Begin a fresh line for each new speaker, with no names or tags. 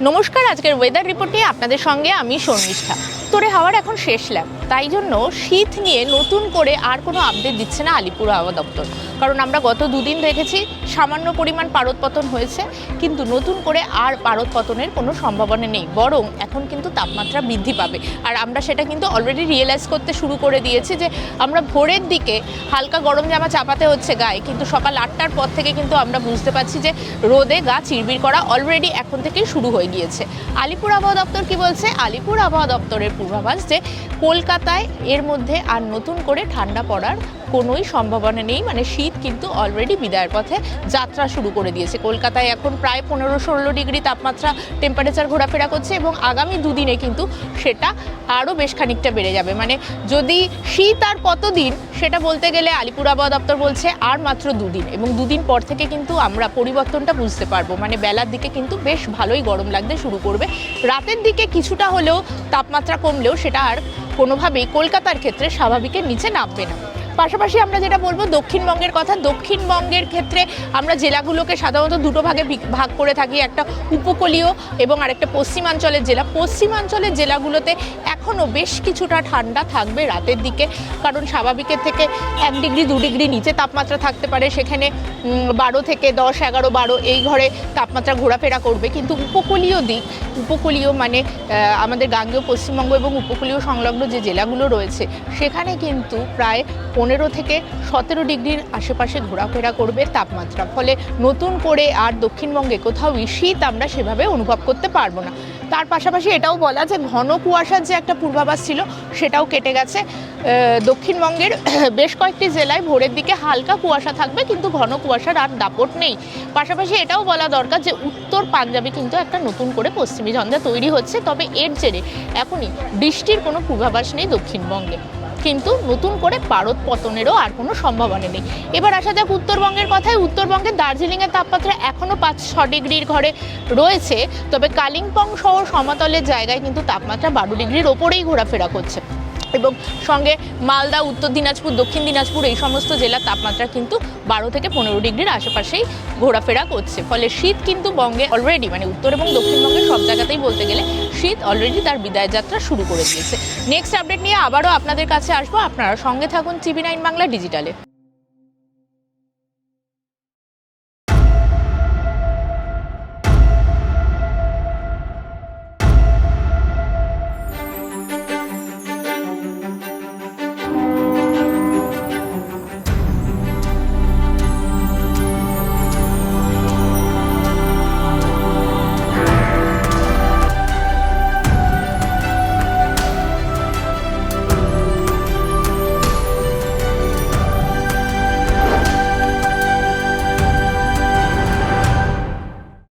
নমস্কার, আজকের ওয়েদার রিপোর্টে আপনাদের সঙ্গে আমি শর্মিষ্ঠা। উত্তরে হাওয়ার এখন শেষ ল্যাব, তাই জন্য শীত নিয়ে নতুন করে আর কোনো আপডেট দিচ্ছে না আলিপুর আবহাওয়া দপ্তর। কারণ আমরা গত দুদিন দেখেছি সামান্য পরিমাণ পারদ পতন হয়েছে, কিন্তু নতুন করে আর পারদ পতনের কোনো সম্ভাবনা নেই, বরং এখন কিন্তু তাপমাত্রা বৃদ্ধি পাবে। আর আমরা সেটা কিন্তু অলরেডি রিয়েলাইজ করতে শুরু করে দিয়েছি যে আমরা ভোরের দিকে হালকা গরম জামা চাপাতে হচ্ছে গায়ে, কিন্তু সকাল 8টার পর থেকে কিন্তু আমরা বুঝতে পারছি যে রোদে গা চিরবির করা অলরেডি এখন থেকেই শুরু হয়ে গিয়েছে। আলিপুর আবহাওয়া দপ্তর কি বলছে? আলিপুর আবহাওয়া দপ্তরের পূর্বাভাস যে কলকাতায় এর মধ্যে আর নতুন করে ঠান্ডা পড়ার কোনোই সম্ভাবনা নেই, মানে শীত কিন্তু অলরেডি বিদায়ের পথে যাত্রা শুরু করে দিয়েছে। কলকাতায় এখন প্রায় 15-16 ডিগ্রি তাপমাত্রা টেম্পারেচার ঘোরাফেরা করছে এবং আগামী দুদিনে কিন্তু সেটা আরও বেশ খানিকটা বেড়ে যাবে। মানে যদি শীত আর কতদিন সেটা বলতে গেলে আলিপুর আবহাওয়া দপ্তর বলছে আর মাত্র দুদিন, এবং দুদিন পর থেকে কিন্তু আমরা পরিবর্তনটা বুঝতে পারবো। মানে বেলার দিকে কিন্তু বেশ ভালোই গরম লাগতে শুরু করবে, রাতের দিকে কিছুটা হলেও তাপমাত্রা কমলেও সেটা আর কোনোভাবেই কলকাতার ক্ষেত্রে স্বাভাবিকের নিচে নামবে না। পাশাপাশি আমরা যেটা বলবো দক্ষিণবঙ্গের কথা, দক্ষিণবঙ্গের ক্ষেত্রে আমরা জেলাগুলোকে সাধারণত দুটো ভাগে ভাগ করে থাকি, একটা উপকূলীয় এবং আরেকটা পশ্চিমাঞ্চলের জেলা। পশ্চিমাঞ্চলের জেলাগুলোতে এখনও বেশ কিছুটা ঠান্ডা থাকবে রাতের দিকে, কারণ স্বাভাবিকের থেকে 1 ডিগ্রি 2 ডিগ্রি নিচে তাপমাত্রা থাকতে পারে, সেখানে 12 থেকে 10, 11, 12 এই ঘরে তাপমাত্রা ঘোরাফেরা করবে। কিন্তু উপকূলীয় দিক, উপকূলীয় মানে আমাদের গাঙ্গেয় পশ্চিমবঙ্গ এবং উপকূলীয় সংলগ্ন যে জেলাগুলো রয়েছে সেখানে কিন্তু প্রায় 15 থেকে 17 ডিগ্রির আশেপাশে ঘোরাফেরা করবে তাপমাত্রা। ফলে নতুন করে আর দক্ষিণবঙ্গে কোথাও শীত আমরা সেভাবে অনুভব করতে পারবো না। তার পাশাপাশি এটাও বলা যে ঘন কুয়াশার যে একটা পূর্বাভাস ছিল সেটাও কেটে গেছে। দক্ষিণবঙ্গের বেশ কয়েকটি জেলায় ভোরের দিকে হালকা কুয়াশা থাকবে, কিন্তু ঘন কুয়াশার আর দাপট নেই। পাশাপাশি এটাও বলা দরকার যে উত্তর পাঞ্জাবে কিন্তু একটা নতুন করে পশ্চিমী ঝঞ্ঝা তৈরি হচ্ছে, তবে এর জেরে এখনই বৃষ্টির কোনো পূর্বাভাস নেই দক্ষিণবঙ্গে, কিন্তু নতুন করে পারদ পতনেরও আর কোনো সম্ভাবনা নেই। এবার আসা যাক উত্তরবঙ্গের কথায়। উত্তরবঙ্গের দার্জিলিংয়ের তাপমাত্রা এখনও 5-6 ডিগ্রির ঘরে রয়েছে, তবে কালিম্পং সহ সমতলের জায়গায় কিন্তু তাপমাত্রা 12 ডিগ্রির ওপরেই ঘোরাফেরা করছে, এবং সঙ্গে মালদা, উত্তর দিনাজপুর, দক্ষিণ দিনাজপুর এই সমস্ত জেলার তাপমাত্রা কিন্তু 12 থেকে 15 ডিগ্রির আশেপাশেই ঘোরাফেরা করছে। ফলে শীত কিন্তু বঙ্গে অলরেডি, মানে উত্তর এবং দক্ষিণবঙ্গের সব জায়গাতেই বলতে গেলে শীত অলরেডি তার বিদায় যাত্রা শুরু করে দিয়েছে। নেক্সট আপডেট নিয়ে আবারও আপনাদের কাছে আসবো, আপনারা সঙ্গে থাকুন TV9 বাংলা ডিজিটালে।